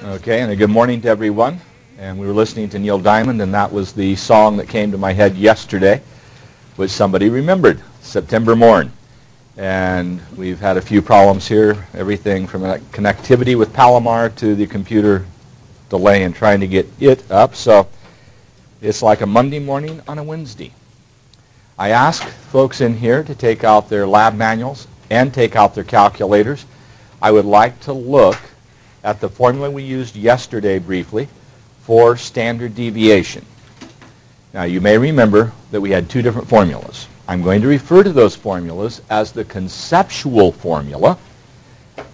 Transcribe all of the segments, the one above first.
Okay, and a good morning to everyone. And we were listening to Neil Diamond, and that was the song that came to my head yesterday, which somebody remembered, September Morn. And we've had a few problems here, everything from connectivity with Palomar to the computer delay in trying to get it up. So it's like a Monday morning on a Wednesday. I ask folks in here to take out their lab manuals and take out their calculators. I would like to look at the formula we used yesterday briefly for standard deviation. Now you may remember that we had two different formulas. I'm going to refer to those formulas as the conceptual formula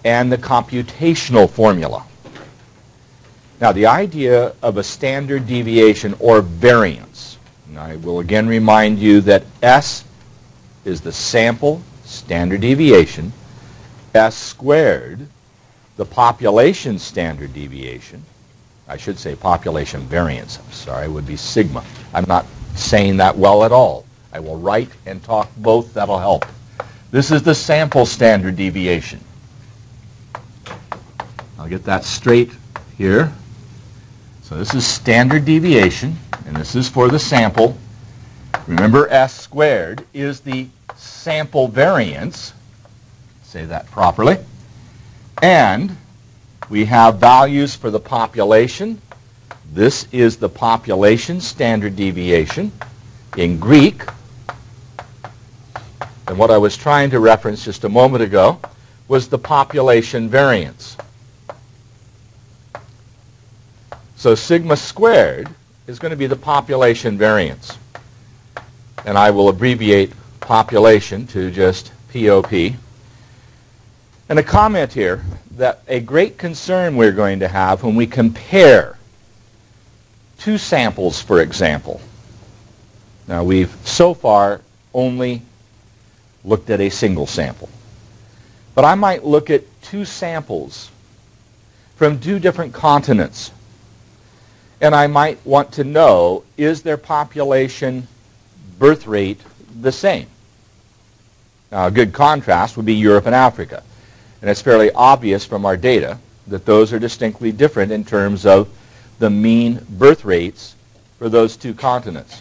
and the computational formula. Now the idea of a standard deviation or variance, and I will again remind you that S is the sample standard deviation, S squared the population standard deviation. I should say population variance. I'm sorry, it would be sigma. I'm not saying that well at all. I will write and talk both. That'll help. This is the sample standard deviation. I'll get that straight here. So this is standard deviation, and this is for the sample. Remember, S squared is the sample variance. Say that properly. And we have values for the population. This is the population standard deviation in Greek. And what I was trying to reference just a moment ago was the population variance. So sigma squared is going to be the population variance. And I will abbreviate population to just POP. And a comment here that a great concern we're going to have when we compare two samples, for example. Now we've so far only looked at a single sample. But I might look at two samples from two different continents. And I might want to know, is their population birth rate the same? Now a good contrast would be Europe and Africa. And it's fairly obvious from our data that those are distinctly different in terms of the mean birth rates for those two continents.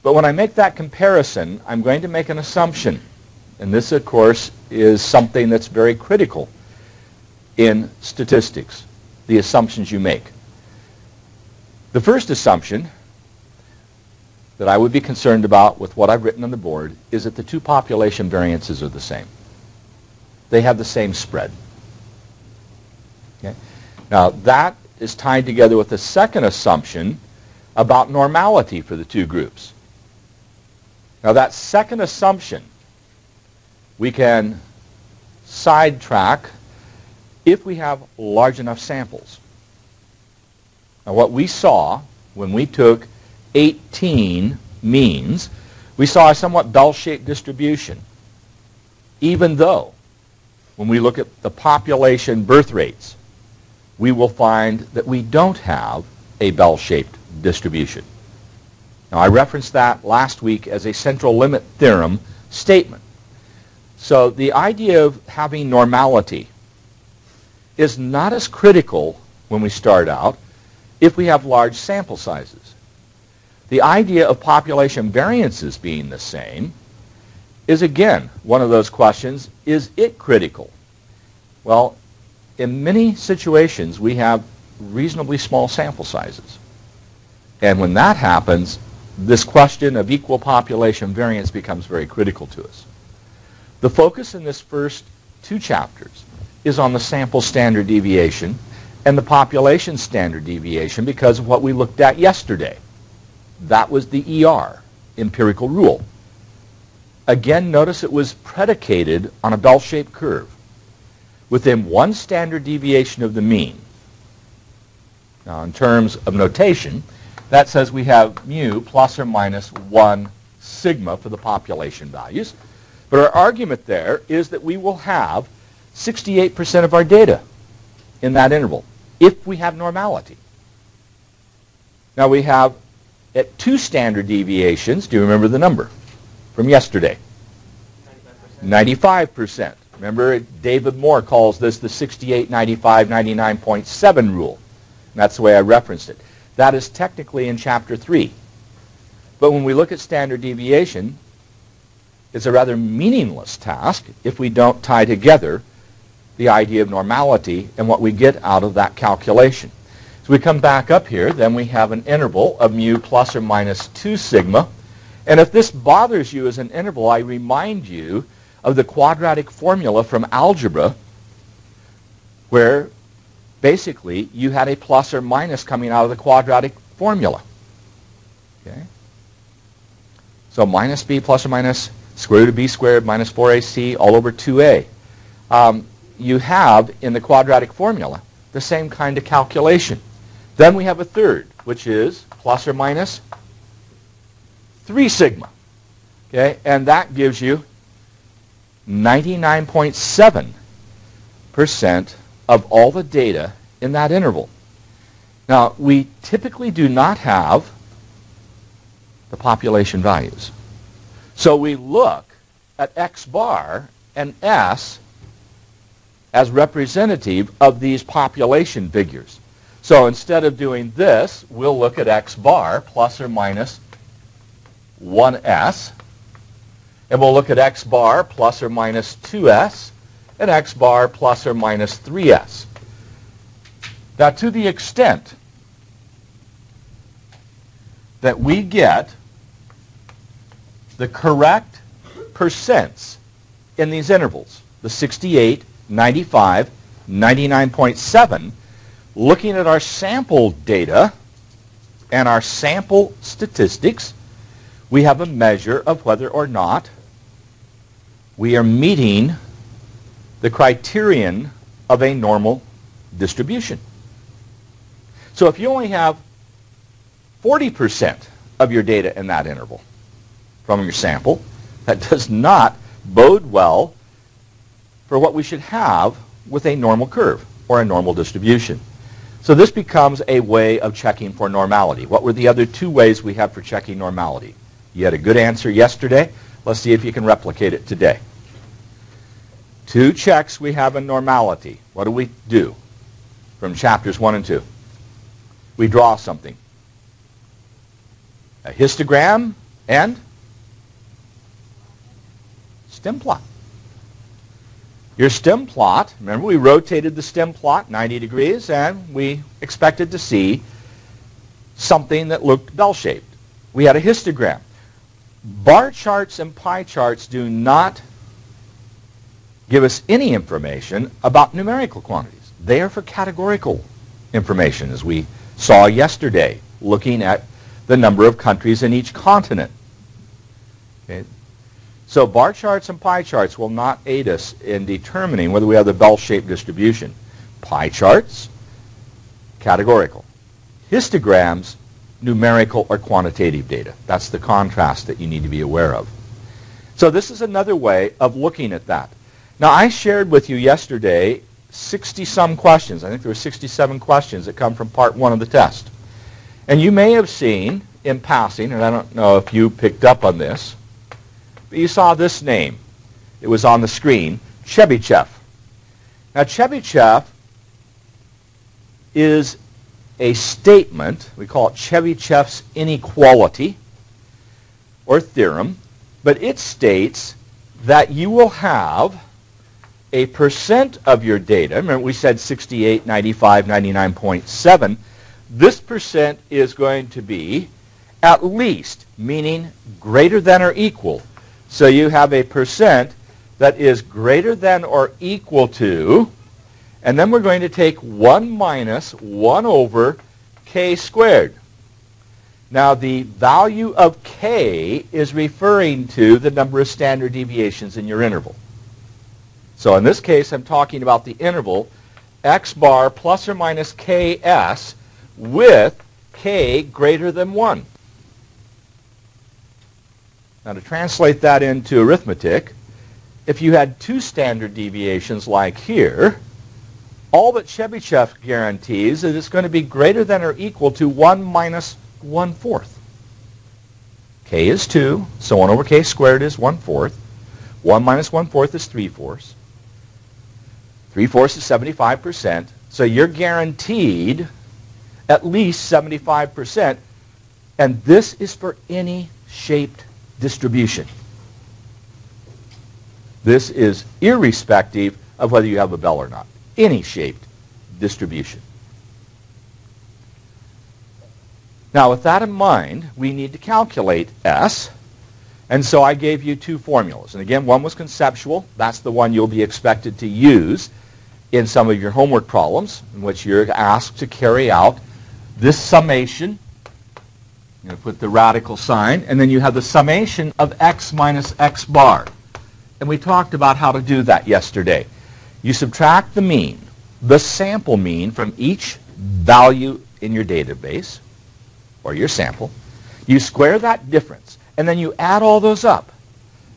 But when I make that comparison, I'm going to make an assumption. And this, of course, is something that's very critical in statistics, the assumptions you make. The first assumption that I would be concerned about with what I've written on the board is that the two population variances are the same. They have the same spread. Okay? Now that is tied together with the second assumption about normality for the two groups. Now that second assumption we can sidetrack if we have large enough samples. Now what we saw when we took 18 means, we saw a somewhat bell-shaped distribution, even though when we look at the population birth rates, we will find that we don't have a bell-shaped distribution. Now, I referenced that last week as a central limit theorem statement. So the idea of having normality is not as critical when we start out if we have large sample sizes. The idea of population variances being the same is again one of those questions, is it critical? Well, in many situations we have reasonably small sample sizes. And when that happens, this question of equal population variance becomes very critical to us. The focus in this first two chapters is on the sample standard deviation and the population standard deviation because of what we looked at yesterday. That was the ER, empirical rule. Again, notice it was predicated on a bell-shaped curve within one standard deviation of the mean. Now, in terms of notation, that says we have mu plus or minus 1 sigma for the population values. But our argument there is that we will have 68% of our data in that interval if we have normality. Now, we have at two standard deviations, do you remember the number from yesterday? 95%. Remember, David Moore calls this the 68, 95, 99.7 rule. And that's the way I referenced it. That is technically in Chapter 3. But when we look at standard deviation, it's a rather meaningless task if we don't tie together the idea of normality and what we get out of that calculation. So we come back up here, then we have an interval of mu plus or minus 2 sigma. And if this bothers you as an interval, I remind you of the quadratic formula from algebra, where basically you had a plus or minus coming out of the quadratic formula. Okay? So minus b plus or minus square root of b squared minus 4ac all over 2a. You have in the quadratic formula the same kind of calculation. Then we have a third, which is plus or minus 3 sigma. Okay? And that gives you 99.7% of all the data in that interval. Now, we typically do not have the population values. So we look at x bar and s as representative of these population figures. So instead of doing this, we'll look at x bar plus or minus 1s, and we'll look at x bar plus or minus 2s, and x bar plus or minus 3s. Now, to the extent that we get the correct percents in these intervals, the 68, 95, 99.7, looking at our sample data and our sample statistics, we have a measure of whether or not we are meeting the criterion of a normal distribution. So if you only have 40% of your data in that interval from your sample, that does not bode well for what we should have with a normal curve or a normal distribution. So this becomes a way of checking for normality. What were the other two ways we have for checking normality? You had a good answer yesterday. Let's see if you can replicate it today. Two checks we have in normality. What do we do from chapters 1 and 2? We draw something. A histogram and stem plot. Your stem plot, remember we rotated the stem plot 90 degrees and we expected to see something that looked bell-shaped. We had a histogram. Bar charts and pie charts do not give us any information about numerical quantities. They are for categorical information, as we saw yesterday, looking at the number of countries in each continent. Okay? So bar charts and pie charts will not aid us in determining whether we have the bell-shaped distribution. Pie charts, categorical. Histograms, numerical or quantitative data. That's the contrast that you need to be aware of. So this is another way of looking at that. Now, I shared with you yesterday 60-some questions. I think there were 67 questions that come from part 1 of the test. And you may have seen in passing, and I don't know if you picked up on this, but you saw this name. It was on the screen, Chebychev. Now, Chebychev is a statement, we call it Chebychev's inequality or theorem, but it states that you will have a percent of your data. Remember we said 68, 95, 99.7. This percent is going to be at least, meaning greater than or equal. So you have a percent that is greater than or equal to, and then we're going to take 1 minus 1 over k squared. Now the value of k is referring to the number of standard deviations in your interval. So in this case, I'm talking about the interval x bar plus or minus ks with k greater than 1. Now to translate that into arithmetic, if you had 2 standard deviations like here, all that Chebychev guarantees is it's going to be greater than or equal to 1 minus 1/4. K is 2, so 1 over k squared is 1/4. 1 minus 1/4 is 3/4. 3/4 is 75%. So you're guaranteed at least 75%. And this is for any shaped distribution. This is irrespective of whether you have a bell or not. Any shaped distribution. Now, with that in mind, we need to calculate S. And so I gave you two formulas. And again, one was conceptual. That's the one you'll be expected to use in some of your homework problems, in which you're asked to carry out this summation. I'm going to put the radical sign. And then you have the summation of x minus x bar. And we talked about how to do that yesterday. You subtract the mean, the sample mean, from each value in your database, or your sample. You square that difference, and then you add all those up,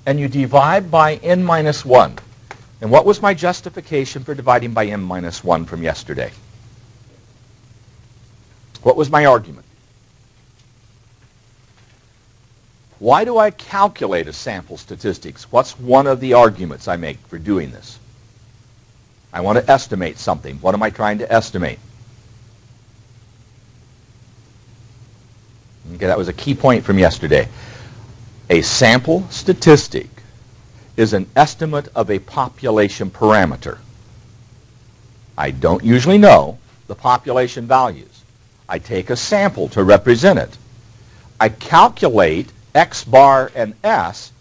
and you divide by n minus 1. And what was my justification for dividing by n minus 1 from yesterday? What was my argument? Why do I calculate a sample statistics? What's one of the arguments I make for doing this? I want to estimate something. What am I trying to estimate? Okay, that was a key point from yesterday. A sample statistic is an estimate of a population parameter. I don't usually know the population values. I take a sample to represent it. I calculate x bar and s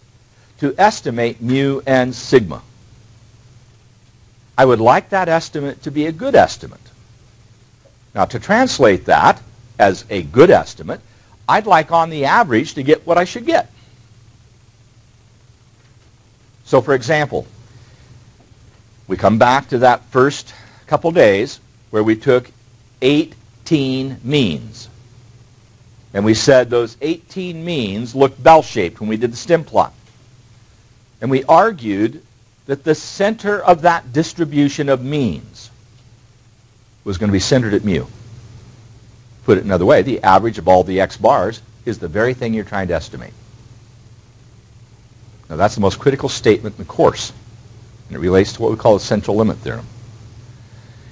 to estimate mu and sigma. I would like that estimate to be a good estimate. Now, to translate that as a good estimate, I'd like on the average to get what I should get. So, for example, we come back to that first couple days where we took 18 means. And we said those 18 means looked bell-shaped when we did the stem plot. And we argued that the center of that distribution of means was going to be centered at mu. Put it another way, the average of all the x bars is the very thing you're trying to estimate. Now, that's the most critical statement in the course, and it relates to what we call the central limit theorem.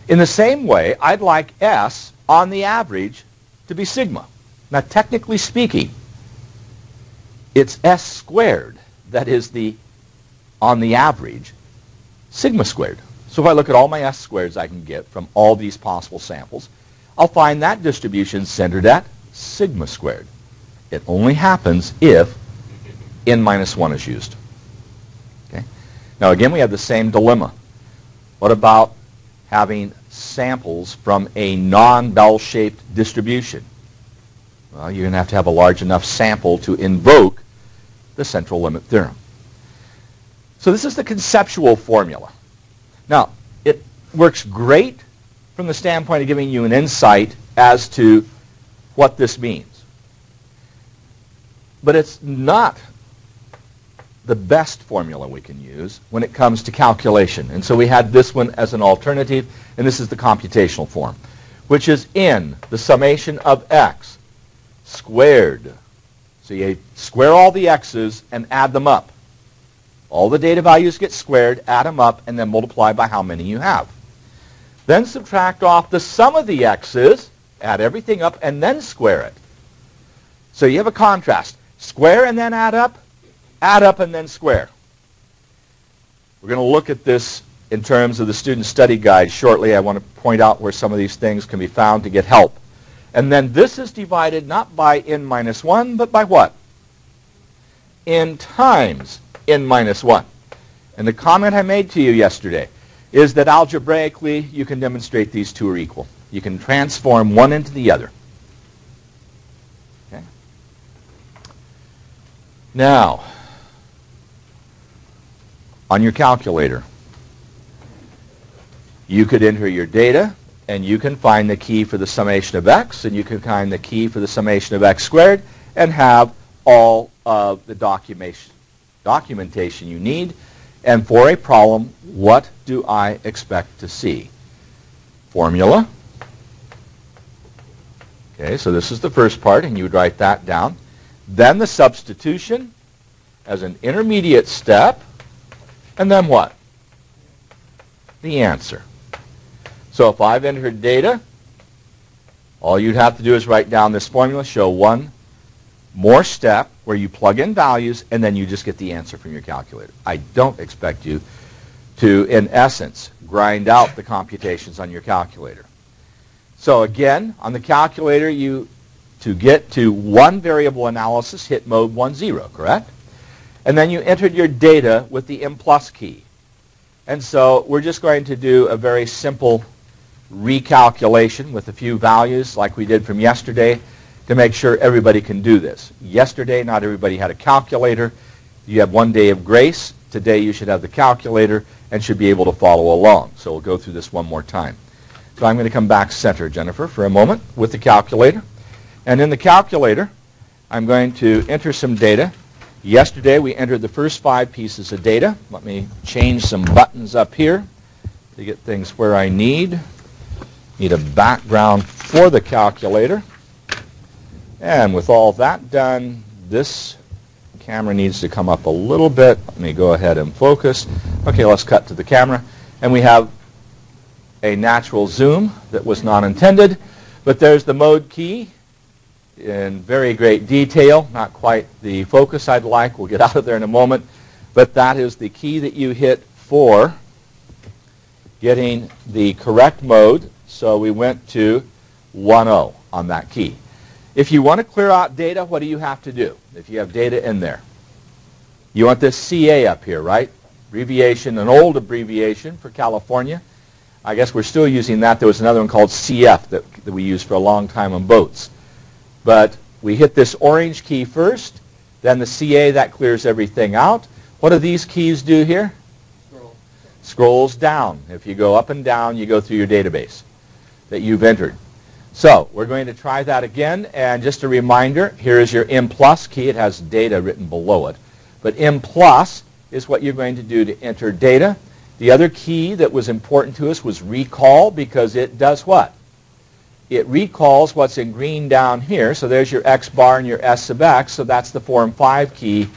In the same way, I'd like S on the average to be sigma. Now, technically speaking, it's S squared that is the, on the average, sigma squared. So if I look at all my S squareds I can get from all these possible samples, I'll find that distribution centered at sigma squared. It only happens if n minus 1 is used. Okay? Now again, we have the same dilemma. What about having samples from a non-bell-shaped distribution? Well, you're going to have a large enough sample to invoke the central limit theorem. So this is the conceptual formula. Now, it works great from the standpoint of giving you an insight as to what this means. But it's not the best formula we can use when it comes to calculation. And so we had this one as an alternative, and this is the computational form, which is n, the summation of x, squared. So you square all the x's and add them up. All the data values get squared, add them up, and then multiply by how many you have. Then subtract off the sum of the x's, add everything up, and then square it. So you have a contrast. Square and then add up and then square. We're going to look at this in terms of the student study guide shortly. I want to point out where some of these things can be found to get help. And then this is divided not by n minus 1, but by what? N times n minus 1. And the comment I made to you yesterday is that algebraically you can demonstrate these two are equal. You can transform one into the other. Okay? Now, on your calculator, you could enter your data, and you can find the key for the summation of x, and you can find the key for the summation of x squared, and have all of the documentation you need. And for a problem, what do I expect to see? Formula. Okay, so this is the first part, and you would write that down. Then the substitution as an intermediate step. And then what? the answer. So if I've entered data, all you'd have to do is write down this formula, show one more step where you plug in values, and then you just get the answer from your calculator. I don't expect you to, in essence, grind out the computations on your calculator. So again, on the calculator, to get to one variable analysis, hit mode 10, correct? And then you entered your data with the M+ key. And so we're just going to do a very simple recalculation with a few values like we did from yesterday to make sure everybody can do this. Yesterday, not everybody had a calculator. You have 1 day of grace. Today, you should have the calculator and should be able to follow along. So we'll go through this one more time. So I'm going to come back center, Jennifer, for a moment with the calculator. And in the calculator, I'm going to enter some data. Yesterday, we entered the first 5 pieces of data. Let me change some buttons up here to get things where I need. Need a background for the calculator. And with all that done, this camera needs to come up a little bit. Let me go ahead and focus. Okay, let's cut to the camera. And we have a natural zoom that was not intended. But there's the mode key in very great detail. Not quite the focus I'd like. We'll get out of there in a moment. But that is the key that you hit for getting the correct mode. So we went to 10 on that key. If you want to clear out data, what do you have to do if you have data in there? You want this CA up here, right? Abbreviation, an old abbreviation for California. I guess we're still using that. There was another one called CF that we used for a long time on boats. But we hit this orange key first, then the CA, that clears everything out. What do these keys do here? Scrolls down. If you go up and down, you go through your database that you've entered. So we're going to try that again, and just a reminder, here is your M+ key. It has data written below it. But M+ is what you're going to do to enter data. The other key that was important to us was recall, because it does what? It recalls what's in green down here. So there's your X bar and your S sub X. So that's the form 5 key,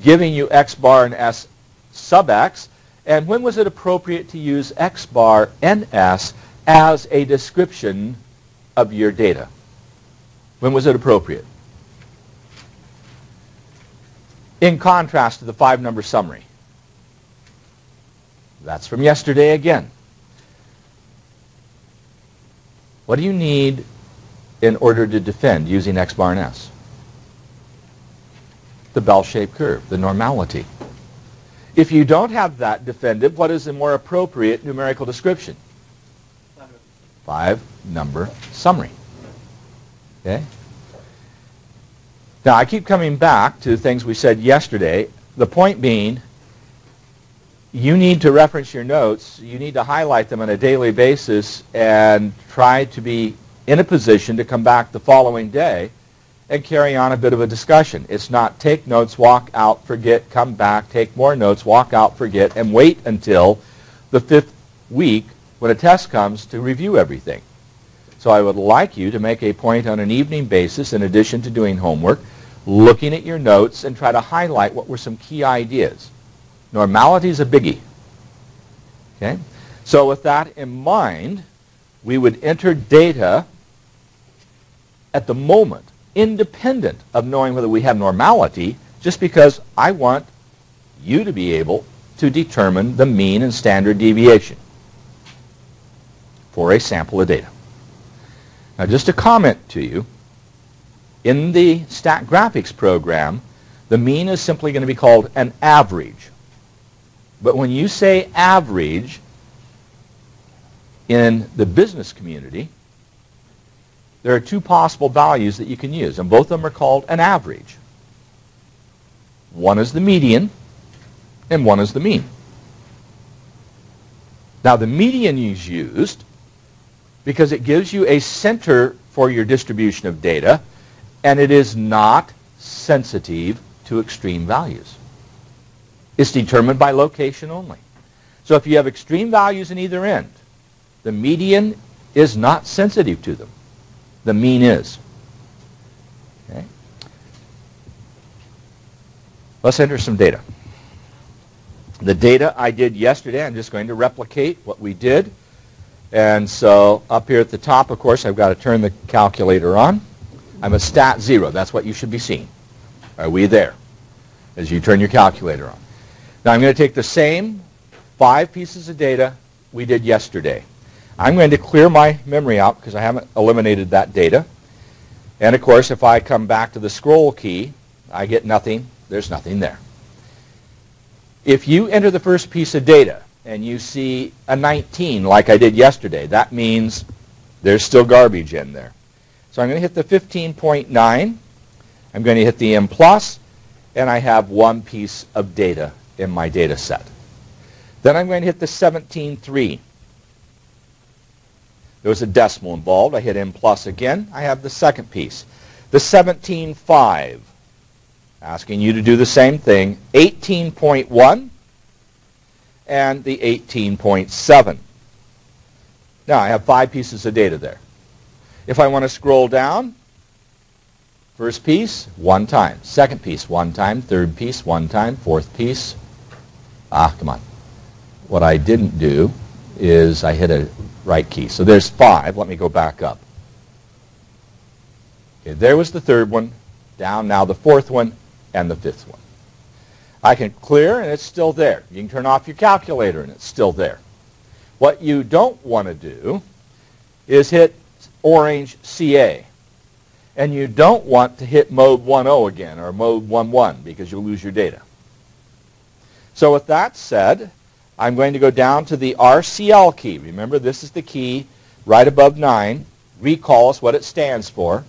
giving you X bar and S sub X. And when was it appropriate to use X bar and S as a description of your data? When was it appropriate? In contrast to the 5-number summary. That's from yesterday again. What do you need in order to defend using X bar and S? The bell-shaped curve, the normality. If you don't have that defended, what is the more appropriate numerical description? 5-number summary. Okay? Now, I keep coming back to things we said yesterday. The point being, you need to reference your notes. You need to highlight them on a daily basis and try to be in a position to come back the following day and carry on a bit of a discussion. It's not take notes, walk out, forget, come back, take more notes, walk out, forget, and wait until the 5th week when a test comes to review everything. So I would like you to make a point on an evening basis, in addition to doing homework, looking at your notes and try to highlight what were some key ideas. Normality is a biggie. Okay? So with that in mind, we would enter data at the moment, independent of knowing whether we have normality, just because I want you to be able to determine the mean and standard deviation for a sample of data. Now, just a comment to you, in the stat graphics program, the mean is simply going to be called an average. But when you say average in the business community, there are 2 possible values that you can use, and both of them are called an average. One is the median, and one is the mean. Now, the median is used because it gives you a center for your distribution of data, and it is not sensitive to extreme values. It's determined by location only. So if you have extreme values in either end, the median is not sensitive to them. The mean is. Okay? Let's enter some data. The data I did yesterday, I'm just going to replicate what we did. And so up here at the top, of course, I've got to turn the calculator on. I'm a stat 0. That's what you should be seeing. Are we there? As you turn your calculator on. Now I'm going to take the same 5 pieces of data we did yesterday. I'm going to clear my memory out because I haven't eliminated that data. And of course, if I come back to the scroll key, I get nothing. There's nothing there. If you enter the first piece of data and you see a 19 like I did yesterday, that means there's still garbage in there. So I'm going to hit the 15.9. I'm going to hit the M+, and I have 1 piece of data in my data set. Then I'm going to hit the 17.3. There was a decimal involved. I hit M+ again. I have the second piece. The 17.5. Asking you to do the same thing. 18.1 and the 18.7. Now I have 5 pieces of data there. If I want to scroll down, first piece, 1 time. Second piece, 1 time. Third piece, 1 time. Fourth piece. Come on. What I didn't do is I hit a right key. So there's 5. Let me go back up. Okay, there was the third one. Down now the fourth one and the fifth one. I can clear and it's still there. You can turn off your calculator and it's still there. What you don't want to do is hit orange CA. And you don't want to hit mode 1.0 again or mode 1.1 because you'll lose your data. So with that said, I'm going to go down to the RCL key. Remember, this is the key right above 9. Recall is what it stands for.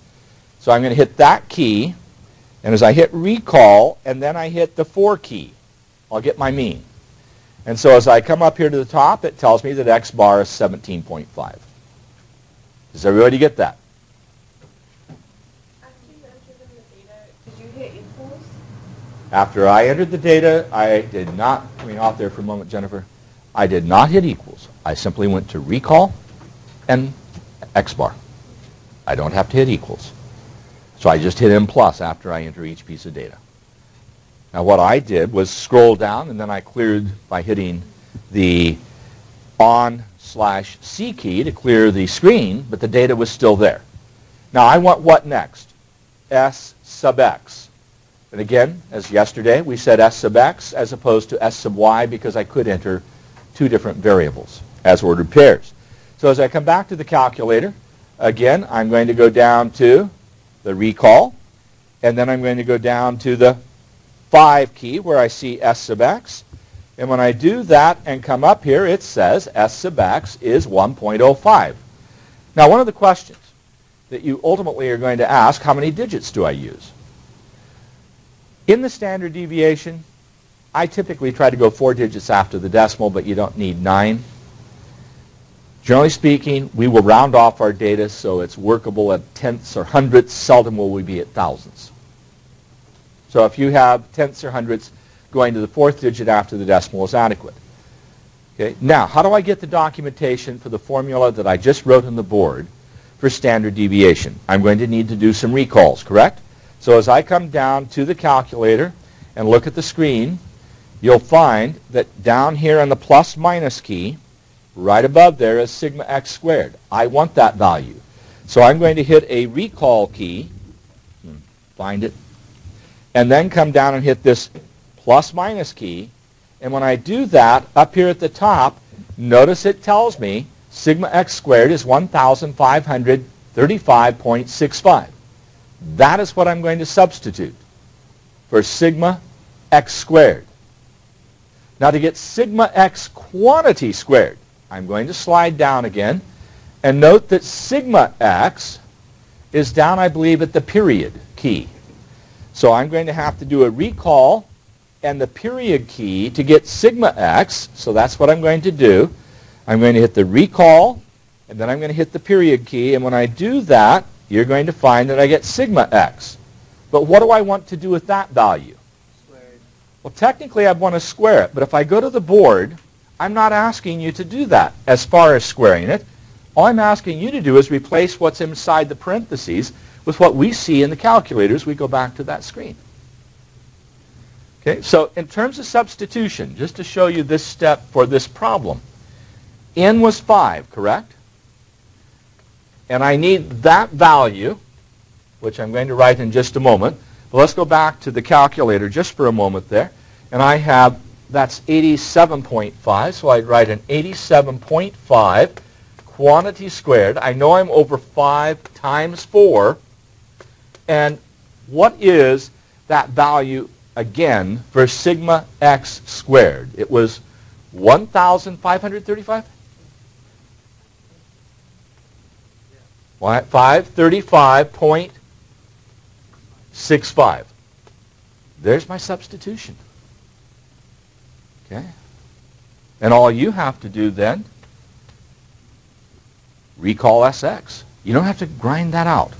So I'm going to hit that key. And as I hit recall, and then I hit the 4 key, I'll get my mean. And so as I come up here to the top, it tells me that X bar is 17.5. Does everybody get that? After you entered in the data, did you hit equals? After I entered the data, I did not, coming off there for a moment, Jennifer, I did not hit equals. I simply went to recall and X bar. I don't have to hit equals. So I just hit M+ after I enter each piece of data. Now what I did was scroll down and then I cleared by hitting the on/C key to clear the screen, but the data was still there. Now I want what next? S sub x. And again, as yesterday, we said S sub x as opposed to S sub y because I could enter 2 different variables as ordered pairs. So as I come back to the calculator, again, I'm going to go down to the recall, and then I'm going to go down to the 5 key where I see S sub x. And when I do that and come up here, it says S sub x is 1.05. Now, one of the questions that you ultimately are going to ask, how many digits do I use? In the standard deviation, I typically try to go 4 digits after the decimal, but you don't need 9. Generally speaking, we will round off our data so it's workable at tenths or hundredths. Seldom will we be at thousands. So if you have tenths or hundredths, going to the 4th digit after the decimal is adequate. Okay. Now, how do I get the documentation for the formula that I just wrote on the board for standard deviation? I'm going to need to do some recalls, correct? So as I come down to the calculator and look at the screen, you'll find that down here on the plus/minus key, right above there is sigma x squared. I want that value. So I'm going to hit a recall key, find it, and then come down and hit this plus/minus key. And when I do that, up here at the top, notice it tells me sigma x squared is 1,535.65. That is what I'm going to substitute for sigma x squared. Now to get sigma x quantity squared, I'm going to slide down again and note that sigma x is down, I believe, at the period key. So I'm going to have to do a recall and the period key to get sigma x. So that's what I'm going to do. I'm going to hit the recall and then I'm going to hit the period key. And when I do that, you're going to find that I get sigma x. But what do I want to do with that value? Squared. Well, technically I want to square it. But if I go to the board, I'm not asking you to do that as far as squaring it. All I'm asking you to do is replace what's inside the parentheses with what we see in the calculator as we go back to that screen. Okay, so in terms of substitution, just to show you this step for this problem, n was 5, correct? And I need that value, which I'm going to write in just a moment. But let's go back to the calculator just for a moment there. And I have, that's 87.5, so I'd write an 87.5 quantity squared. I know I'm over 5 times 4. And what is that value, again, for sigma x squared? It was 1,535? 535.65. There's my substitution. Okay? And all you have to do then, recall Sx. You don't have to grind that out.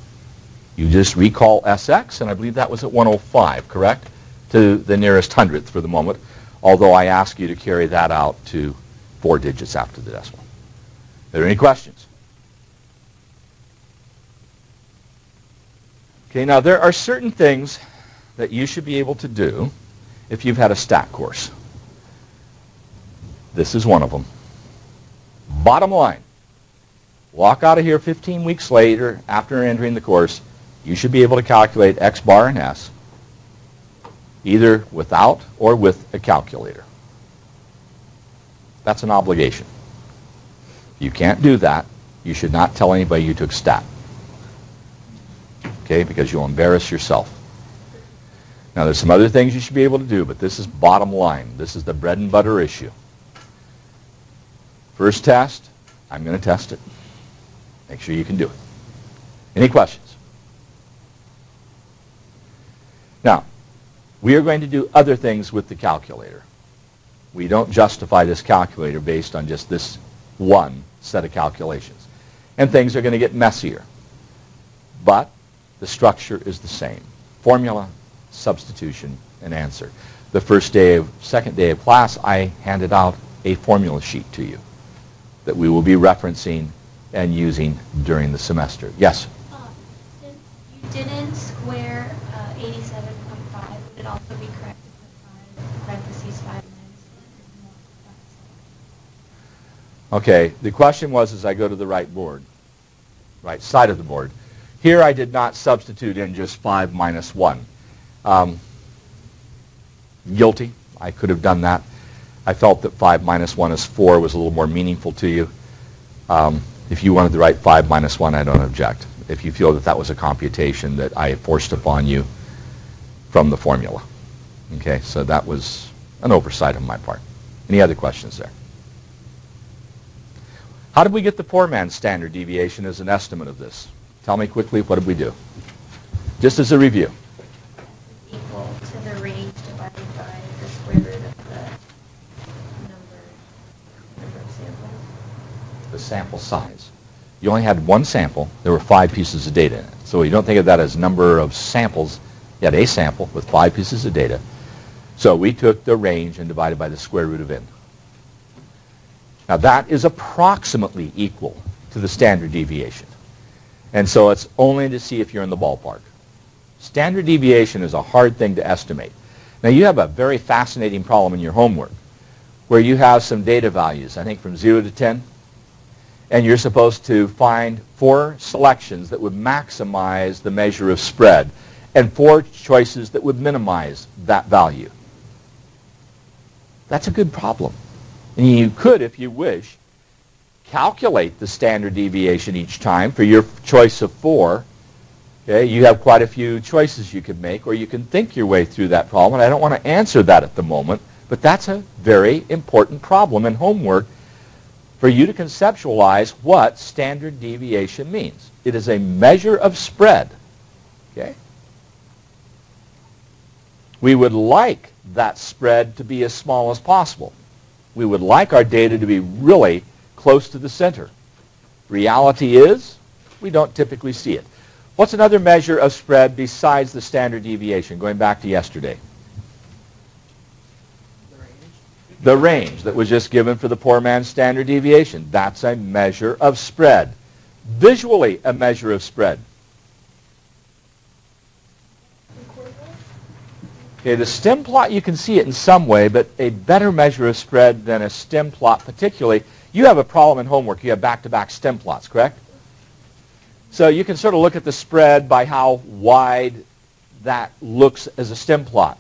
You just recall Sx, and I believe that was at 105, correct? To the nearest hundredth for the moment, although I ask you to carry that out to 4 digits after the decimal. Are there any questions? Okay, now there are certain things that you should be able to do if you've had a stat course. This is one of them. Bottom line, walk out of here 15 weeks later after entering the course, you should be able to calculate x bar and s either without or with a calculator. That's an obligation. If you can't do that, you should not tell anybody you took stat. Okay, because you'll embarrass yourself. Now there's some other things you should be able to do, but this is bottom line. This is the bread and butter issue. First test, I'm going to test it. Make sure you can do it. Any questions? Now, we are going to do other things with the calculator. We don't justify this calculator based on just this one set of calculations. And things are going to get messier. But the structure is the same. Formula, substitution, and answer. The second day of class, I handed out a formula sheet to you that we will be referencing and using during the semester. Yes? Since you didn't square 87.5, would it also be correct to put 5 parentheses 5 minus 1? Okay, the question was as I go to the right side of the board. Here I did not substitute in just 5 minus 1. Guilty. I could have done that. I felt that 5 minus 1 is 4 was a little more meaningful to you. If you wanted to write 5 minus 1, I don't object. If you feel that that was a computation that I forced upon you from the formula. Okay, so that was an oversight on my part. Any other questions there? How did we get the poor man's standard deviation as an estimate of this? Tell me quickly, what did we do? Just as a review. Equal to the range divided by the square root of the number of samples. The sample size. You only had one sample. There were 5 pieces of data in it. So you don't think of that as number of samples. You had a sample with 5 pieces of data. So we took the range and divided by the square root of n. Now that is approximately equal to the standard deviation. And so it's only to see if you're in the ballpark. Standard deviation is a hard thing to estimate. Now you have a very fascinating problem in your homework where you have some data values, I think from 0 to 10, and you're supposed to find 4 selections that would maximize the measure of spread and 4 choices that would minimize that value. That's a good problem. And you could, if you wish, calculate the standard deviation each time for your choice of 4. Okay, you have quite a few choices you could make, or you can think your way through that problem. And I don't want to answer that at the moment, but that's a very important problem in homework for you to conceptualize what standard deviation means. It is a measure of spread. Okay? We would like that spread to be as small as possible. We would like our data to be really close to the center. Reality is, we don't typically see it. What's another measure of spread besides the standard deviation, going back to yesterday? The range that was just given for the poor man's standard deviation. That's a measure of spread. Visually, a measure of spread. Okay, the stem plot, you can see it in some way, but a better measure of spread than a stem plot particularly. You have a problem in homework. You have back-to-back stem plots, correct? So you can sort of look at the spread by how wide that looks as a stem plot.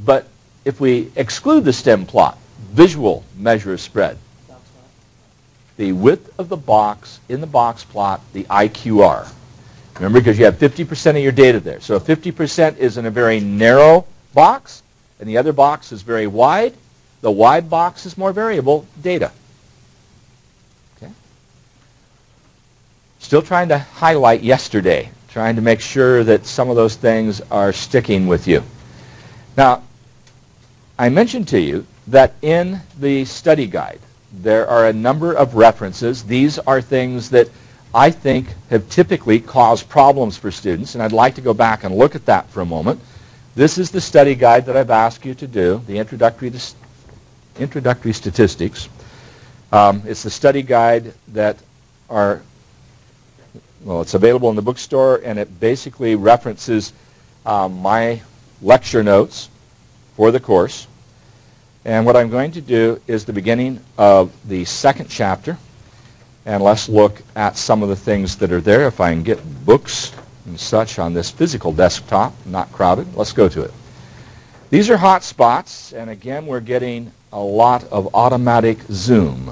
But if we exclude the stem plot, visual measure of spread, the width of the box in the box plot, the IQR. Remember, because you have 50% of your data there. So if 50% is in a very narrow box and the other box is very wide, the wide box is more variable data. Okay? Still trying to highlight yesterday, trying to make sure that some of those things are sticking with you. Now, I mentioned to you that in the study guide, there are a number of references. These are things that I think have typically caused problems for students, and I'd like to go back and look at that for a moment. This is the study guide that I've asked you to do, the introductory statistics. It's the study guide that it's available in the bookstore, and it basically references my lecture notes for the course. And what I'm going to do is the beginning of the second chapter, and let's look at some of the things that are there. If I can get books and such on this physical desktop, not crowded, let's go to it. These are hot spots, and again, we're getting a lot of automatic zoom.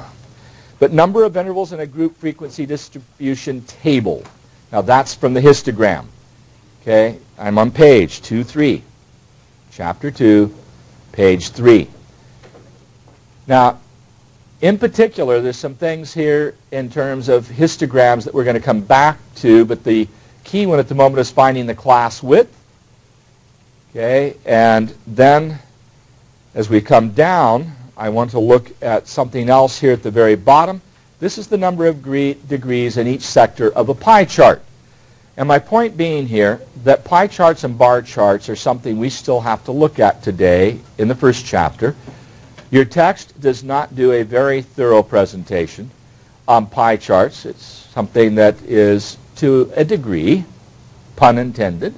But number of intervals in a group frequency distribution table. Now that's from the histogram. Okay, I'm on page 2-3, chapter 2, page 3. Now, in particular, there's some things here in terms of histograms that we're going to come back to, but the key one at the moment is finding the class width. Okay, and then as we come down, I want to look at something else here at the very bottom. This is the number of degrees in each sector of a pie chart. And my point being here that pie charts and bar charts are something we still have to look at today in the first chapter. Your text does not do a very thorough presentation on pie charts. It's something that is, to a degree, pun intended,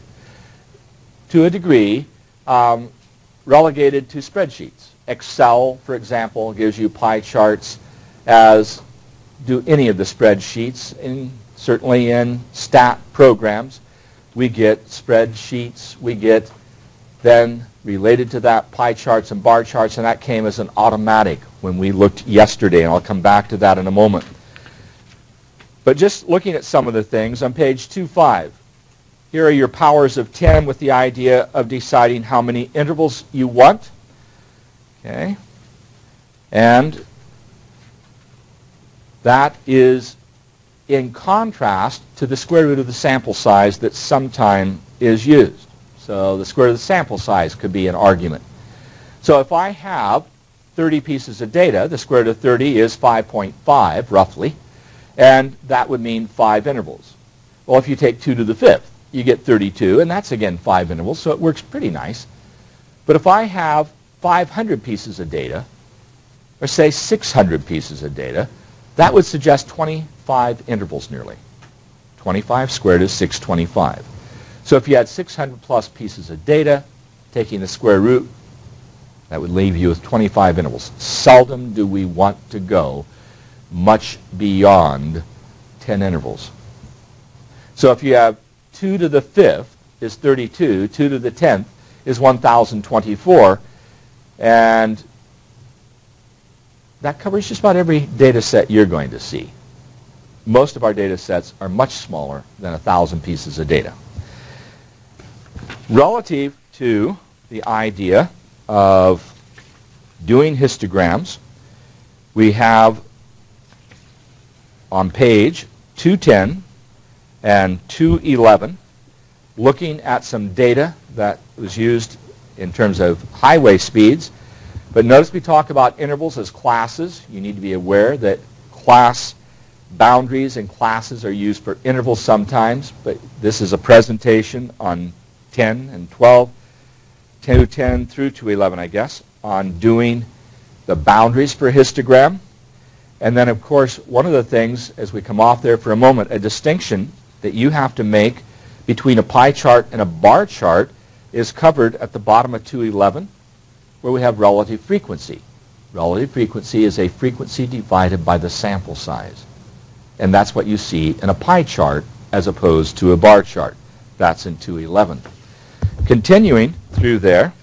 to a degree, relegated to spreadsheets. Excel, for example, gives you pie charts, as do any of the spreadsheets. Certainly in stat programs, we get spreadsheets, we get then related to that pie charts and bar charts, and that came as an automatic when we looked yesterday, and I'll come back to that in a moment. But just looking at some of the things, on page 2-5, here are your powers of 10 with the idea of deciding how many intervals you want. Okay, and that is in contrast to the square root of the sample size that sometimes is used. So the square root of the sample size could be an argument. So if I have 30 pieces of data, the square root of 30 is 5.5, roughly, and that would mean 5 intervals. Well, if you take 2 to the 5th, you get 32, and that's, again, 5 intervals, so it works pretty nice. But if I have 500 pieces of data, or say 600 pieces of data, that would suggest 25 intervals nearly. 25 squared is 625. So if you had 600 plus pieces of data, taking the square root, that would leave you with 25 intervals. Seldom do we want to go much beyond 10 intervals. So if you have 2 to the 5th is 32, 2 to the 10th is 1024, and that covers just about every data set you're going to see. Most of our data sets are much smaller than 1,000 pieces of data. Relative to the idea of doing histograms, we have on page 210 and 211 looking at some data that was used in terms of highway speeds. But notice we talk about intervals as classes. You need to be aware that class boundaries and classes are used for intervals sometimes, but this is a presentation on 10 and 12, 210 through 211, I guess, on doing the boundaries for a histogram. And then, of course, one of the things, as we come off there for a moment, a distinction that you have to make between a pie chart and a bar chart is covered at the bottom of 211, where we have relative frequency. Relative frequency is a frequency divided by the sample size. And that's what you see in a pie chart as opposed to a bar chart. That's in 211. Continuing through there,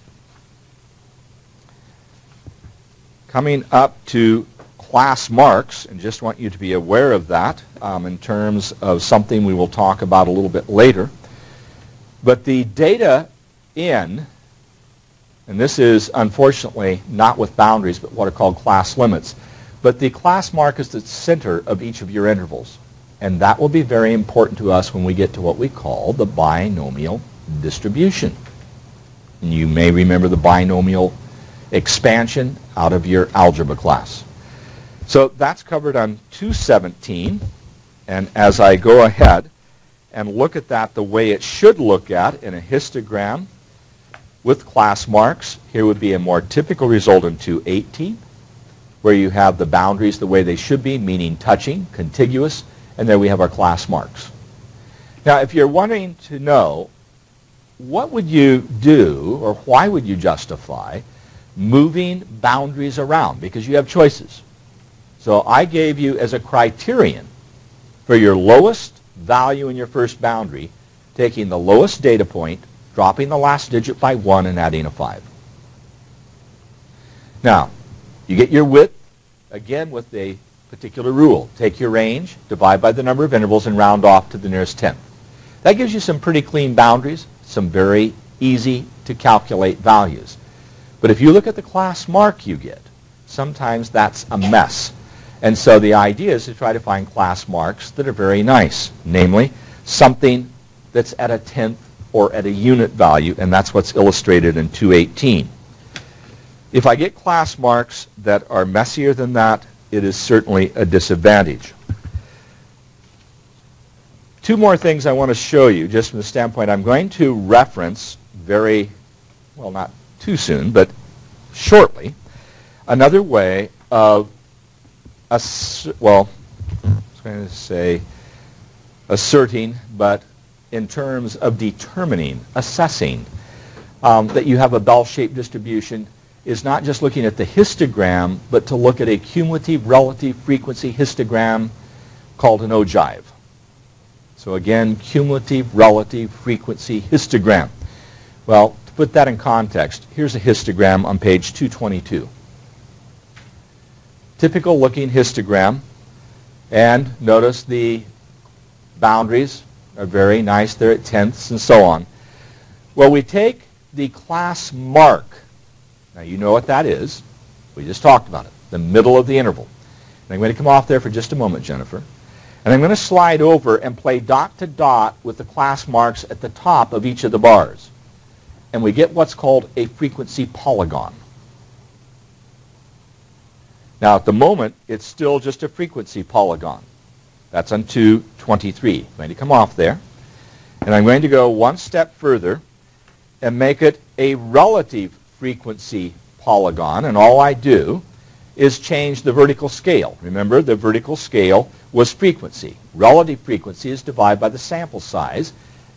coming up to class marks, and just want you to be aware of that in terms of something we will talk about a little bit later. But the data in, and this is unfortunately not with boundaries, but what are called class limits, but the class mark is the center of each of your intervals. And that will be very important to us when we get to what we call the binomial distribution. And you may remember the binomial expansion out of your algebra class. So that's covered on 217. And as I go ahead and look at that the way it should look at in a histogram with class marks, here would be a more typical result in 218, where you have the boundaries the way they should be, meaning touching, contiguous, and there we have our class marks. Now, if you're wanting to know what would you do or why would you justify moving boundaries around, because you have choices. So I gave you as a criterion for your lowest value in your first boundary, taking the lowest data point, dropping the last digit by 1, and adding a 5. Now, you get your width, again with a particular rule. Take your range, divide by the number of intervals, and round off to the nearest tenth. That gives you some pretty clean boundaries, some very easy to calculate values. But if you look at the class mark you get, sometimes that's a mess. And so the idea is to try to find class marks that are very nice, namely something that's at a tenth or at a unit value, and that's what's illustrated in 218. If I get class marks that are messier than that, it is certainly a disadvantage. Two more things I want to show you, just from the standpoint, I'm going to reference very, well, not too soon, but shortly, another way of, I was going to say asserting, but in terms of determining, assessing, that you have a bell-shaped distribution is not just looking at the histogram, but to look at a cumulative relative frequency histogram called an ogive. So again, cumulative relative frequency histogram. Well, to put that in context, here's a histogram on page 222. Typical looking histogram, and notice the boundaries are very nice. They're at tenths and so on. Well, we take the class mark. Now, you know what that is. We just talked about it, the middle of the interval. And I'm going to come off there for just a moment, Jennifer. And I'm going to slide over and play dot to dot with the class marks at the top of each of the bars. And we get what's called a frequency polygon. Now, at the moment, it's still just a frequency polygon. That's on 223. I'm going to come off there. And I'm going to go one step further and make it a relative frequency polygon. And all I do is change the vertical scale. Remember, the vertical scale was frequency. Relative frequency is divided by the sample size.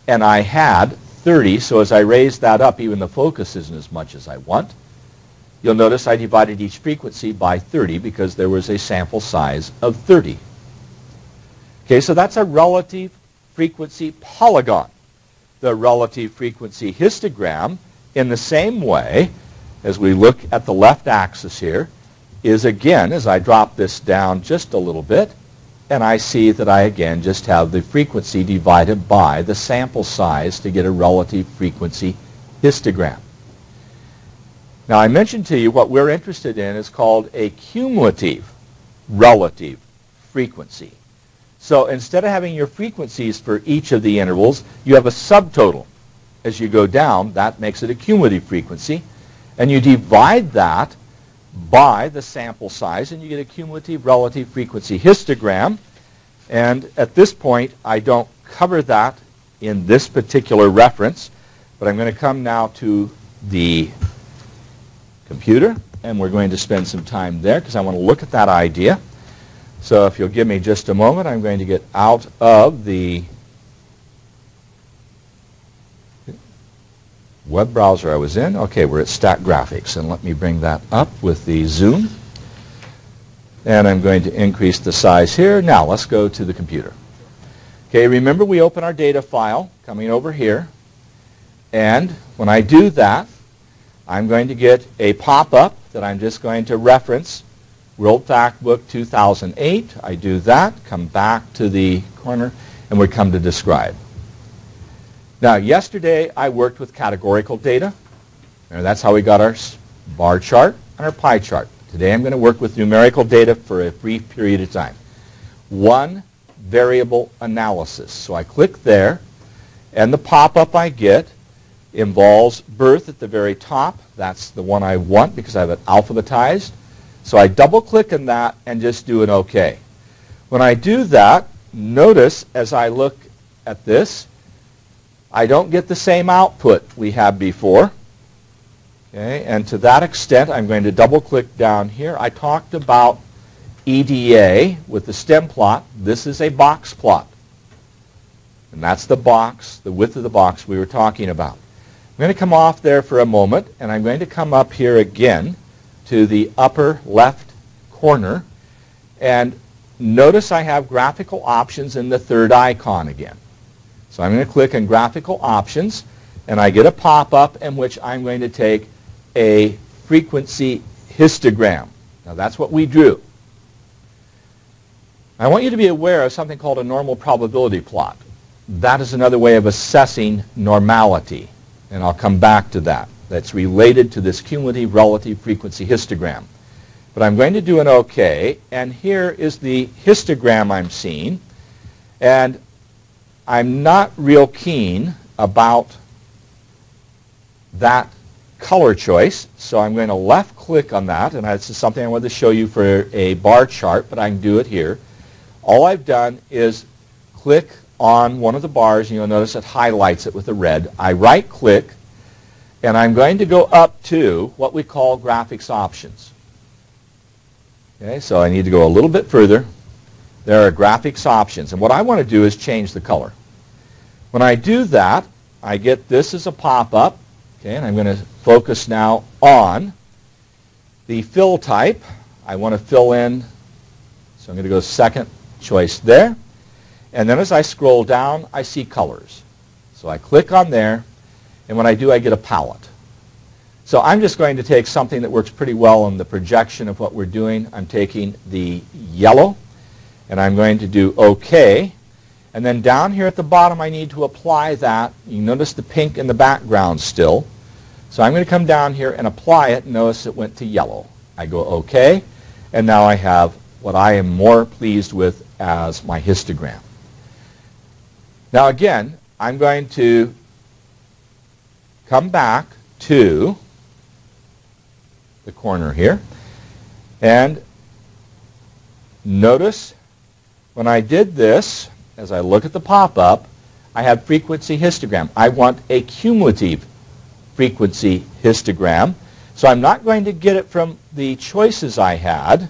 And I had 30, so as I raise that up, even the focus isn't as much as I want. You'll notice I divided each frequency by 30 because there was a sample size of 30. Okay, so that's a relative frequency polygon. The relative frequency histogram, in the same way as we look at the left axis here, is again, as I drop this down just a little bit, and I see that I again just have the frequency divided by the sample size to get a relative frequency histogram. Now, I mentioned to you what we're interested in is called a cumulative relative frequency. So instead of having your frequencies for each of the intervals, you have a subtotal. As you go down, that makes it a cumulative frequency. And you divide that by the sample size, and you get a cumulative relative frequency histogram. And at this point, I don't cover that in this particular reference, but I'm going to come now to the computer, and we're going to spend some time there because I want to look at that idea. So if you'll give me just a moment, I'm going to get out of the web browser I was in. Okay, we're at Stat Graphics, and let me bring that up with the zoom. And I'm going to increase the size here. Now, let's go to the computer. Okay, remember we open our data file, coming over here. And when I do that, I'm going to get a pop-up that I'm just going to reference, World Factbook 2008. I do that, come back to the corner, and we come to describe. Now, yesterday I worked with categorical data, and that's how we got our bar chart and our pie chart. Today I'm going to work with numerical data for a brief period of time. One variable analysis. So I click there, and the pop-up I get involves birth at the very top. That's the one I want because I have it alphabetized. So I double-click on that and just do an OK. When I do that, notice as I look at this, I don't get the same output we had before. Okay, and to that extent, I'm going to double-click down here. I talked about EDA with the stem plot. This is a box plot. And that's the box, the width of the box we were talking about. I'm going to come off there for a moment, and I'm going to come up here again to the upper left corner. And notice I have graphical options in the third icon again. So I'm going to click on graphical options, and I get a pop-up in which I'm going to take a frequency histogram. Now that's what we drew. I want you to be aware of something called a normal probability plot. That is another way of assessing normality, and I'll come back to that. That's related to this cumulative relative frequency histogram. But I'm going to do an OK, and here is the histogram I'm seeing, and I'm not real keen about that color choice, so I'm going to left click on that, and this is something I wanted to show you for a bar chart, but I can do it here. All I've done is click on one of the bars, and you'll notice it highlights it with a red. I right click, and I'm going to go up to what we call graphics options. Okay, so I need to go a little bit further. There are graphics options, and what I want to do is change the color. When I do that, I get this as a pop-up. Okay, and I'm going to focus now on the fill type. I want to fill in, so I'm going to go second choice there. And then as I scroll down, I see colors. So I click on there, and when I do, I get a palette. So I'm just going to take something that works pretty well in the projection of what we're doing. I'm taking the yellow, and I'm going to do OK. And then down here at the bottom, I need to apply that. You notice the pink in the background still. So I'm going to come down here and apply it. Notice it went to yellow. I go OK, and now I have what I am more pleased with as my histogram. Now again, I'm going to come back to the corner here, and notice when I did this, as I look at the pop-up, I have frequency histogram. I want a cumulative frequency histogram. So I'm not going to get it from the choices I had.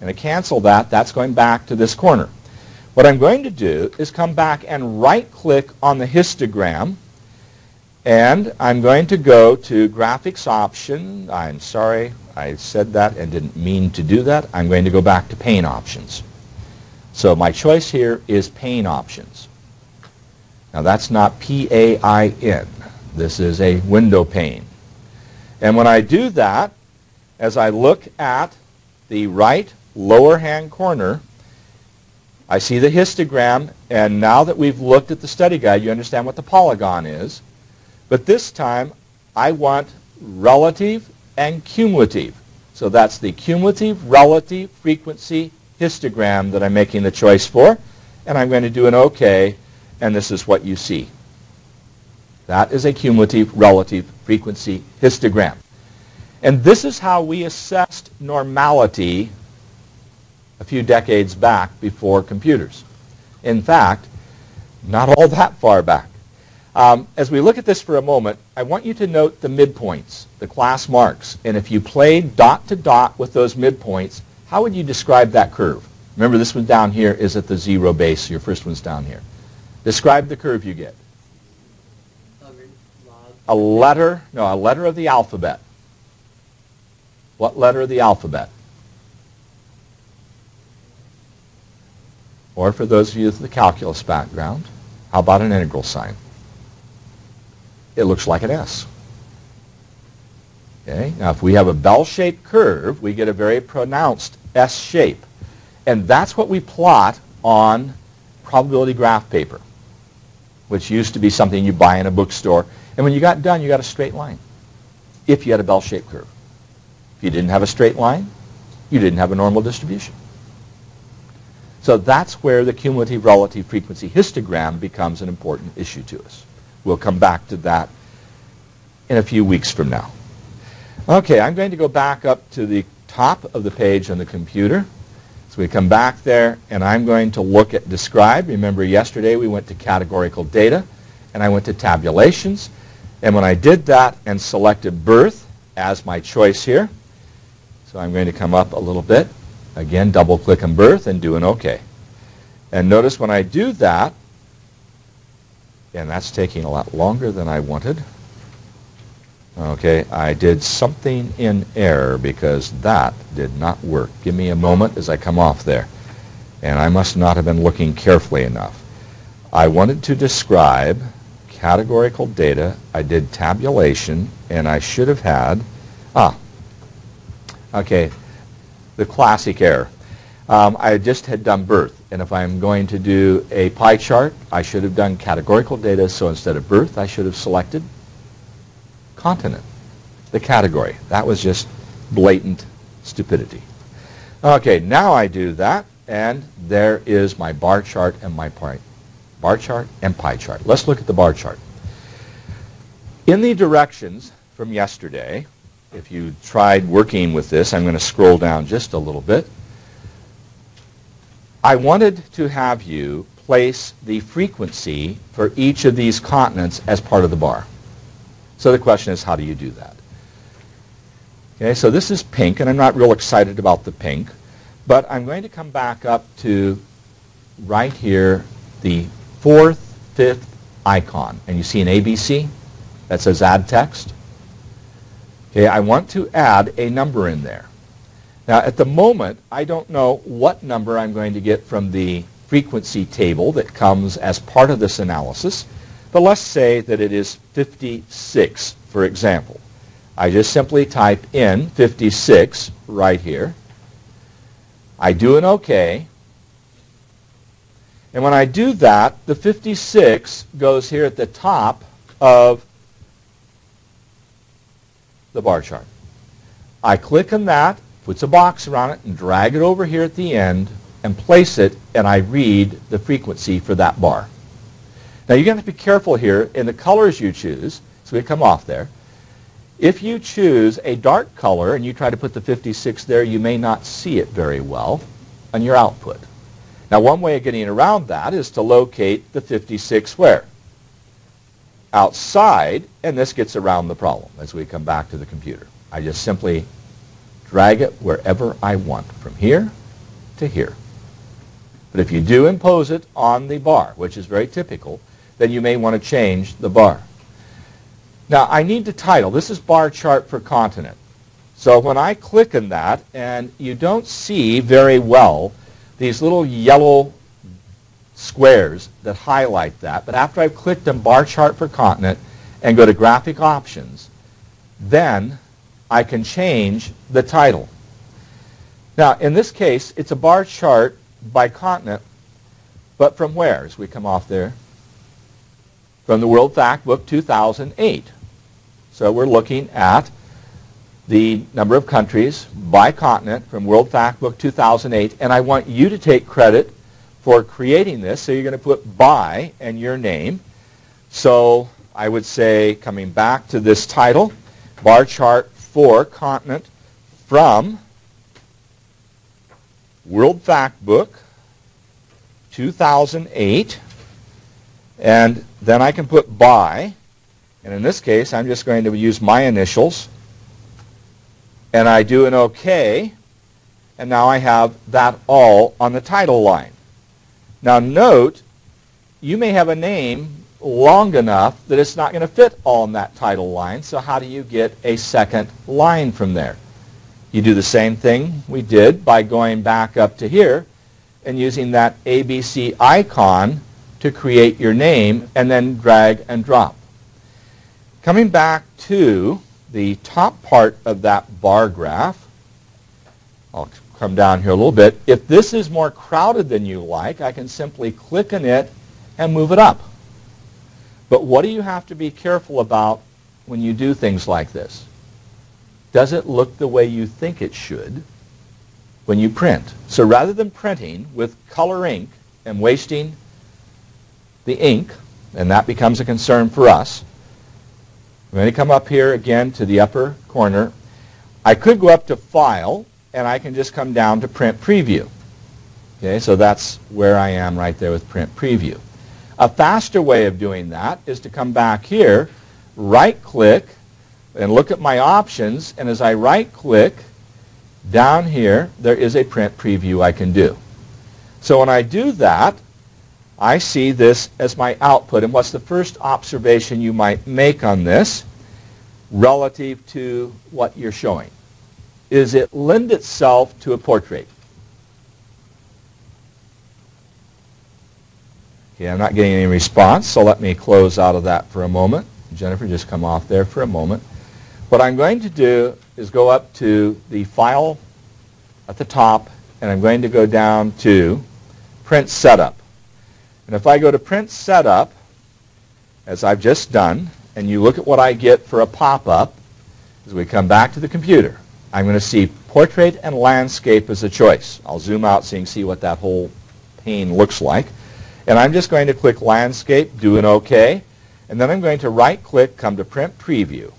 And I cancel that. That's going back to this corner. What I'm going to do is come back and right-click on the histogram. And I'm going to go to graphics option. I'm sorry, I said that and didn't mean to do that. I'm going to go back to pane options. So my choice here is pane options. Now that's not P-A-I-N. This is a window pane. And when I do that, as I look at the right lower hand corner, I see the histogram, and now that we've looked at the study guide, you understand what the polygon is. But this time, I want relative and cumulative. So that's the cumulative relative frequency histogram that I'm making the choice for, and I'm going to do an OK, and this is what you see. That is a cumulative relative frequency histogram. And this is how we assessed normality a few decades back before computers. In fact, not all that far back. As we look at this for a moment, I want you to note the midpoints, the class marks. And if you played dot to dot with those midpoints, how would you describe that curve? Remember, this one down here is at the zero base. So your first one's down here. Describe the curve you get. a letter of the alphabet. What letter of the alphabet? Or for those of you with the calculus background, how about an integral sign? It looks like an S. Okay? Now, if we have a bell-shaped curve, we get a very pronounced S shape. And that's what we plot on probability graph paper, which used to be something you buy in a bookstore. And when you got done, you got a straight line, if you had a bell-shaped curve. If you didn't have a straight line, you didn't have a normal distribution. So that's where the cumulative relative frequency histogram becomes an important issue to us. We'll come back to that in a few weeks from now. Okay, I'm going to go back up to the top of the page on the computer. So we come back there, and I'm going to look at describe. Remember yesterday we went to categorical data, and I went to tabulations. And when I did that and selected birth as my choice here, so I'm going to come up a little bit. Again, double-click on birth and do an OK. And notice when I do that, and that's taking a lot longer than I wanted. Okay, I did something in error because that did not work. Give me a moment as I come off there. And I must not have been looking carefully enough. I wanted to describe categorical data. I did tabulation, and I should have had, okay, the classic error. I just had done birth, and if I'm going to do a pie chart, I should have done categorical data, so instead of birth, I should have selected continent, the category. That was just blatant stupidity. Okay, now I do that, and there is my bar chart and my pie. Bar chart and pie chart. Let's look at the bar chart. In the directions from yesterday, if you tried working with this, I'm going to scroll down just a little bit. I wanted to have you place the frequency for each of these continents as part of the bar. So the question is, how do you do that? Okay, so this is pink, and I'm not real excited about the pink, but I'm going to come back up to right here, the fourth, fifth icon. And you see an ABC that says add text. Okay, I want to add a number in there. Now, at the moment, I don't know what number I'm going to get from the frequency table that comes as part of this analysis, but let's say that it is 56, for example. I just simply type in 56 right here. I do an OK. And when I do that, the 56 goes here at the top of the bar chart. I click on that, puts a box around it, and drag it over here at the end and place it, and I read the frequency for that bar. Now you're going to be careful here in the colors you choose, so we come off there. If you choose a dark color and you try to put the 56 there, you may not see it very well on your output. Now one way of getting around that is to locate the 56 where? Outside, and this gets around the problem as we come back to the computer. I just simply drag it wherever I want, from here to here. But if you do impose it on the bar, which is very typical, then you may want to change the bar. Now, I need to title. This is bar chart for continent. So when I click on that, and you don't see very well these little yellow squares that highlight that, but after I've clicked on bar chart for continent and go to graphic options, then I can change the title. Now, in this case, it's a bar chart by continent, but from where, as we come off there? From the World Factbook 2008. So we're looking at the number of countries by continent from World Factbook 2008, and I want you to take credit for creating this, so you're going to put by and your name. So I would say, coming back to this title, bar chart for continent from World Factbook 2008, and then I can put by, and in this case I'm just going to use my initials, and I do an OK, and now I have that all on the title line. Now note, you may have a name long enough that it's not going to fit all in that title line. So how do you get a second line from there? You do the same thing we did by going back up to here and using that ABC icon to create your name and then drag and drop. Coming back to the top part of that bar graph, I'll come down here a little bit. If this is more crowded than you like, I can simply click on it and move it up. But what do you have to be careful about when you do things like this? Does it look the way you think it should when you print? So rather than printing with color ink and wasting the ink, and that becomes a concern for us, I'm going to come up here again to the upper corner. I could go up to File, and I can just come down to Print Preview. Okay, so that's where I am right there with Print Preview. A faster way of doing that is to come back here, right-click, and look at my options, and as I right-click, down here, there is a Print Preview I can do. So when I do that, I see this as my output. And what's the first observation you might make on this relative to what you're showing? Is it lend itself to a portrait? Okay, I'm not getting any response, so let me close out of that for a moment. Jennifer, just come off there for a moment. What I'm going to do is go up to the File at the top, and I'm going to go down to Print Setup. And if I go to Print Setup, as I've just done, and you look at what I get for a pop-up, as we come back to the computer, I'm going to see Portrait and Landscape as a choice. I'll zoom out so you can see what that whole pane looks like. And I'm just going to click Landscape, do an OK, and then I'm going to right-click, come to Print Preview.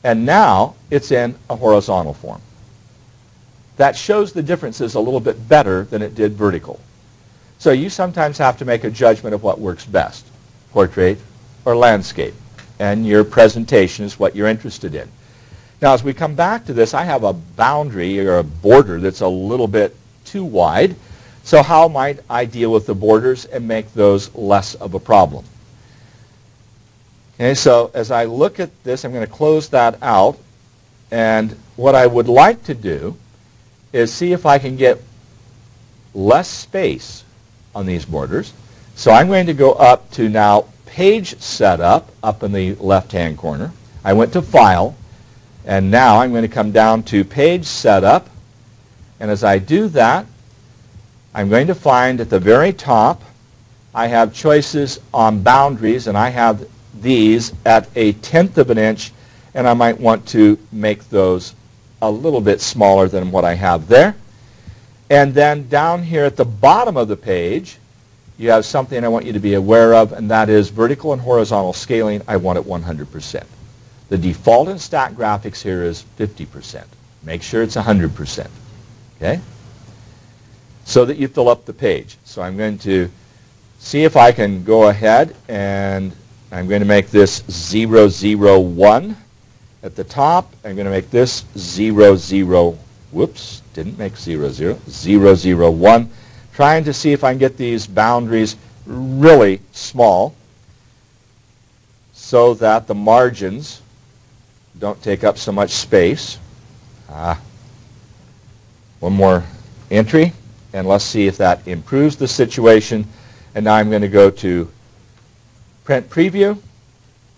And now it's in a horizontal form. That shows the differences a little bit better than it did vertical. So you sometimes have to make a judgment of what works best, portrait or landscape. And your presentation is what you're interested in. Now as we come back to this, I have a boundary or a border that's a little bit too wide. So how might I deal with the borders and make those less of a problem? Okay, so as I look at this, I'm going to close that out. And what I would like to do is see if I can get less space on these borders. So I'm going to go up to now Page Setup up in the left-hand corner. I went to File, and now I'm going to come down to Page Setup. And as I do that, I'm going to find at the very top I have choices on boundaries, and I have these at 1/10 of an inch, and I might want to make those a little bit smaller than what I have there. And then down here at the bottom of the page, you have something I want you to be aware of, and that is vertical and horizontal scaling. I want it 100%. The default in Stack Graphics here is 50%. Make sure it's 100%. Okay? So that you fill up the page. So I'm going to see if I can go ahead, and I'm going to make this 001 at the top. I'm going to make this 00. Whoops, didn't make 001. Trying to see if I can get these boundaries really small so that the margins don't take up so much space. One more entry, and let's see if that improves the situation. And now I'm going to go to Print Preview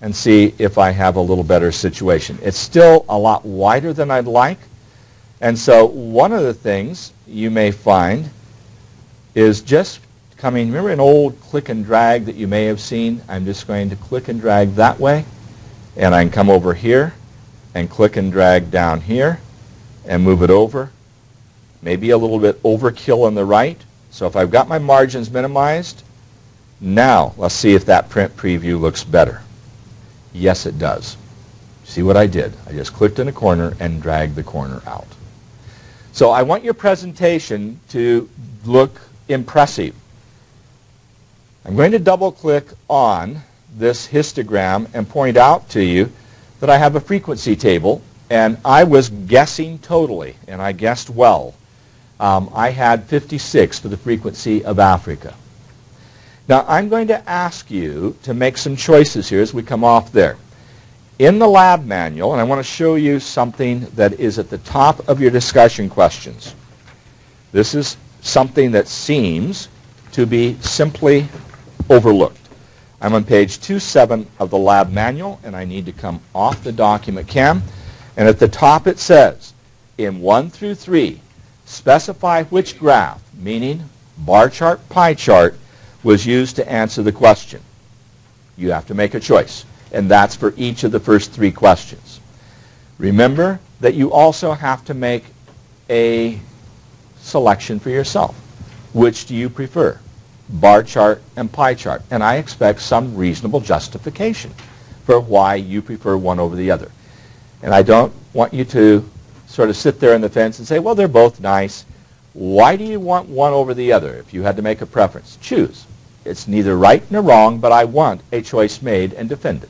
and see if I have a little better situation. It's still a lot wider than I'd like. And so one of the things you may find is just coming, remember an old click and drag that you may have seen? I'm just going to click and drag that way, and I can come over here and click and drag down here and move it over. Maybe a little bit overkill on the right. So if I've got my margins minimized, now let's see if that Print Preview looks better. Yes, it does. See what I did? I just clicked in a corner and dragged the corner out. So I want your presentation to look impressive. I'm going to double click on this histogram and point out to you that I have a frequency table, and I was guessing totally, and I guessed well. I had 56 for the frequency of Africa. Now, I'm going to ask you to make some choices here as we come off there. In the lab manual, and I want to show you something that is at the top of your discussion questions. This is something that seems to be simply overlooked. I'm on page 27 of the lab manual, and I need to come off the document cam. And at the top it says, in 1 through 3, specify which graph, meaning bar chart, pie chart, was used to answer the question. You have to make a choice, and that's for each of the first 3 questions. Remember that you also have to make a selection for yourself. Which do you prefer? Bar chart and pie chart. And I expect some reasonable justification for why you prefer one over the other. And I don't want you to sort of sit there on the fence and say, well, they're both nice. Why do you want one over the other? If you had to make a preference, choose. It's neither right nor wrong, but I want a choice made and defended.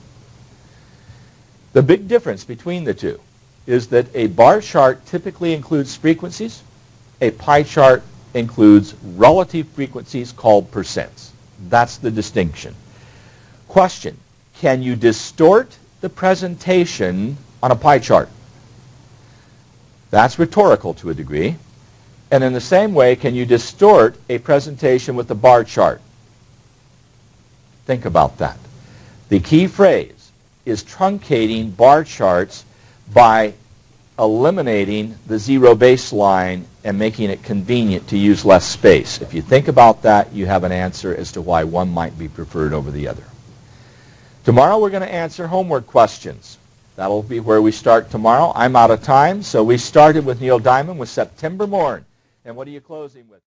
The big difference between the two is that a bar chart typically includes frequencies. A pie chart includes relative frequencies called percents. That's the distinction. Question, can you distort the presentation on a pie chart? That's rhetorical to a degree. And in the same way, can you distort a presentation with the bar chart? Think about that. The key phrase is truncating bar charts by eliminating the zero baseline and making it convenient to use less space. If you think about that, you have an answer as to why one might be preferred over the other. Tomorrow we're going to answer homework questions. That'll be where we start tomorrow. I'm out of time, so we started with Neil Diamond with September Morn. And what are you closing with?